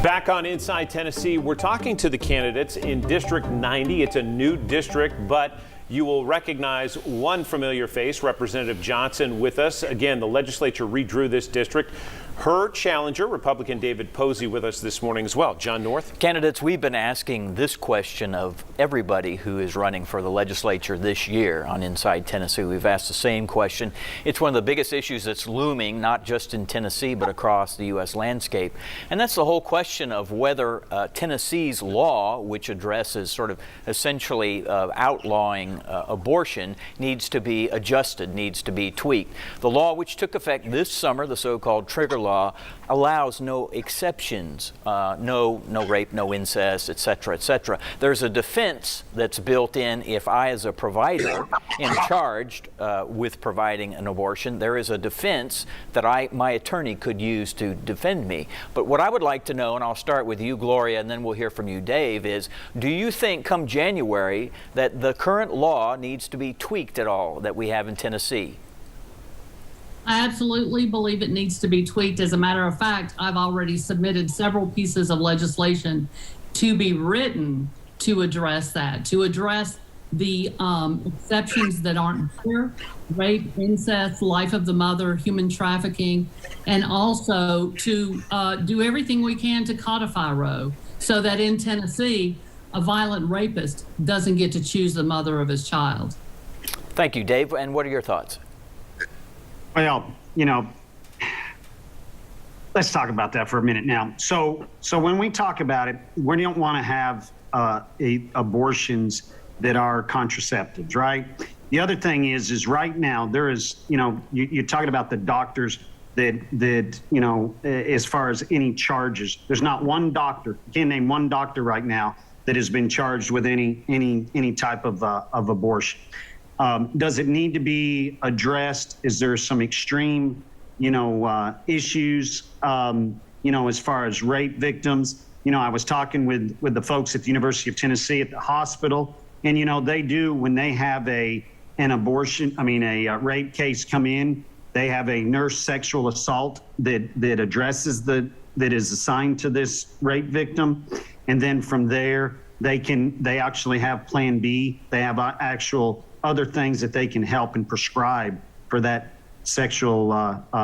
Back on Inside Tennessee, we're talking to the candidates in District 90. It's a new district, but you will recognize one familiar face, Representative Johnson, with us. Again, the legislature redrew this district. Her challenger, Republican David Pozy, with us this morning as well. John North. Candidates, we've been asking this question of everybody who is running for the legislature this year on Inside Tennessee. We've asked the same question. It's one of the biggest issues that's looming, not just in Tennessee, but across the U.S. landscape. And that's the whole question of whether Tennessee's law, which addresses sort of essentially outlawing abortion, needs to be adjusted, needs to be tweaked. The law, which took effect this summer, the so-called trigger law, allows no exceptions, no rape, no incest, etc., etc. There's a defense that's built in if I, as a provider, am charged with providing an abortion. There is a defense that my attorney could use to defend me. But what I would like to know, and I'll start with you, Gloria, and then we'll hear from you, Dave, is do you think come January that the current law needs to be tweaked at all that we have in Tennessee? I absolutely believe it needs to be tweaked. As a matter of fact, I've already submitted several pieces of legislation to be written to address that, to address the exceptions that aren't there: rape, incest, life of the mother, human trafficking, and also to do everything we can to codify Roe so that in Tennessee, a violent rapist doesn't get to choose the mother of his child. Thank you, Dave. And what are your thoughts? Well, let's talk about that for a minute now. So when we talk about it, we don't want to have abortions that are contraceptives, right? The other thing is right now there is, you're talking about the doctors that as far as any charges, there's not one doctor, you can't name one doctor right now that has been charged with any type of abortion. Does it need to be addressed? Is there some extreme, issues, as far as rape victims? I was talking with the folks at the University of Tennessee at the hospital, and, they do, when they have a rape case come in, they have a nurse sexual assault that addresses that is assigned to this rape victim. And then from there, they actually have Plan B. They have actual other things that they can help and prescribe for that sexual,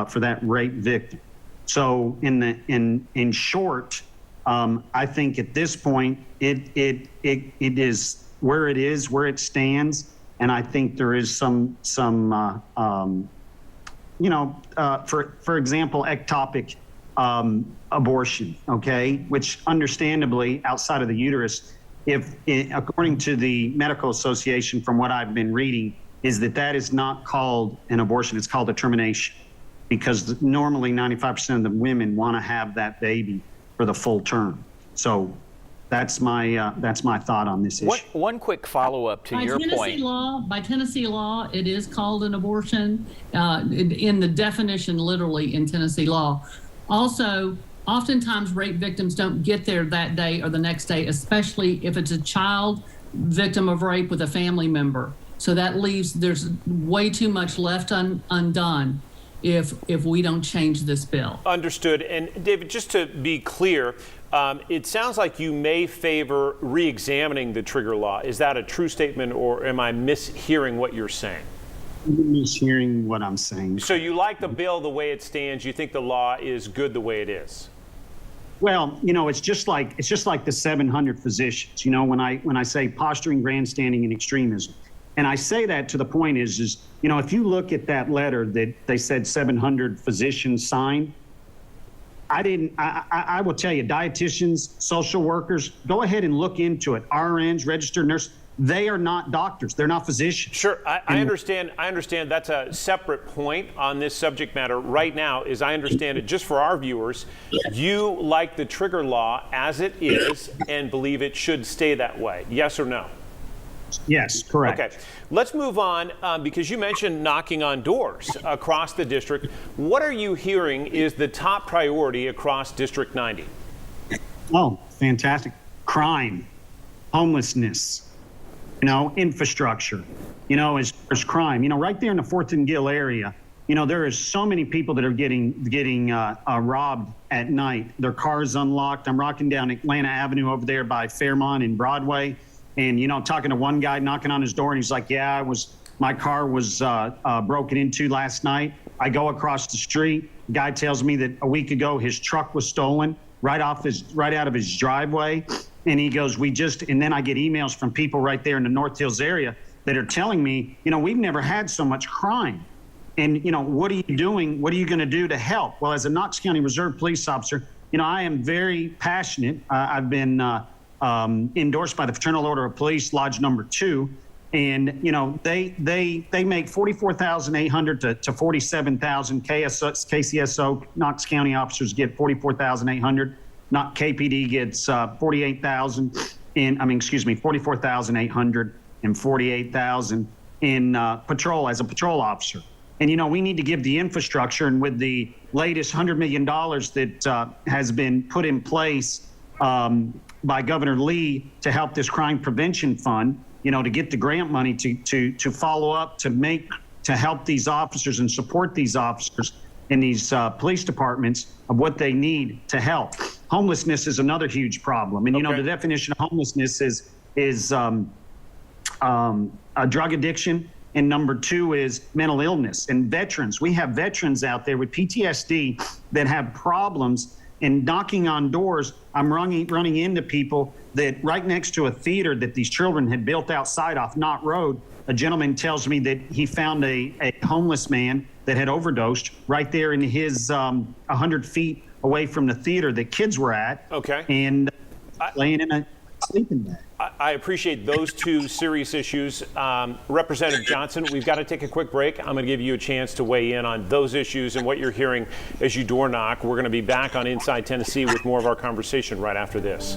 for that rape victim. So in short, I think at this point, it is where it stands. And I think there is some for example, ectopic abortion, okay, which understandably outside of the uterus, according to the Medical Association, from what I've been reading, is that is not called an abortion, it's called a termination, because normally 95% of the women want to have that baby for the full term. So that's my thought on this issue. One quick follow-up to your point. By Tennessee law, it is called an abortion in the definition, literally in Tennessee law. Also, oftentimes rape victims don't get there that day or the next day, especially if it's a child victim of rape with a family member. So that leaves, there's way too much left undone if we don't change this bill. Understood. And David, just to be clear, it sounds like you may favor re-examining the trigger law. Is that a true statement, or am I mishearing what you're saying? Mishearing what I'm saying. So you like the bill the way it stands. You think the law is good the way it is? Well, it's just like the 700 physicians. When I say posturing, grandstanding, and extremism, and I say that to the point is if you look at that letter that they said 700 physicians signed, I will tell you, dietitians, social workers, go ahead and look into it. RNs, registered nurses, they are not doctors. They're not physicians. Sure, I understand. I understand that's a separate point on this subject matter. Right now, as I understand it, just for our viewers, you like the trigger law as it is and believe it should stay that way. Yes or no? Yes, correct. Okay, let's move on because you mentioned knocking on doors across the district. What are you hearing is the top priority across District 90? Oh, fantastic. Crime, homelessness, infrastructure, as crime, right there in the Fort and Gill area, You know, there is so many people that are getting robbed at night. Their cars unlocked. I'm rocking down Atlanta Avenue over there by Fairmont and Broadway, and you know, talking to one guy knocking on his door, and he's like, "Yeah, my car was broken into last night." I go across the street. Guy tells me that a week ago his truck was stolen right out of his driveway, and he goes, and then I get emails from people right there in the North Hills area that are telling me, you know, we've never had so much crime. And, you know, what are you doing? What are you going to do to help? Well, as a Knox County Reserve police officer, you know, I am very passionate. I've been endorsed by the Fraternal Order of Police, Lodge Number 2. And, you know, they make $44,800 to $47,000. KCSO, Knox County officers get $44,800. Not KPD gets $48,000 $44,800 and $48,000 in patrol as a patrol officer. And, you know, we need to give the infrastructure, and with the latest $100 million that has been put in place by Governor Lee to help this crime prevention fund, you know, to get the grant money to follow up, to help these officers and support these officers in these police departments of what they need to help. Homelessness is another huge problem. And, you know, the definition of homelessness is a drug addiction. And number 2 is mental illness. And veterans, we have veterans out there with PTSD that have problems, and knocking on doors. I'm running into people that right next to a theater that these children had built outside off Knott Road, a gentleman tells me that he found a homeless man that had overdosed right there in his 100 feet away from the theater that kids were at. Okay. And laying in a sleeping bag. I appreciate those two serious issues. Representative Johnson, we've got to take a quick break. I'm going to give you a chance to weigh in on those issues and what you're hearing as you door knock. We're going to be back on Inside Tennessee with more of our conversation right after this.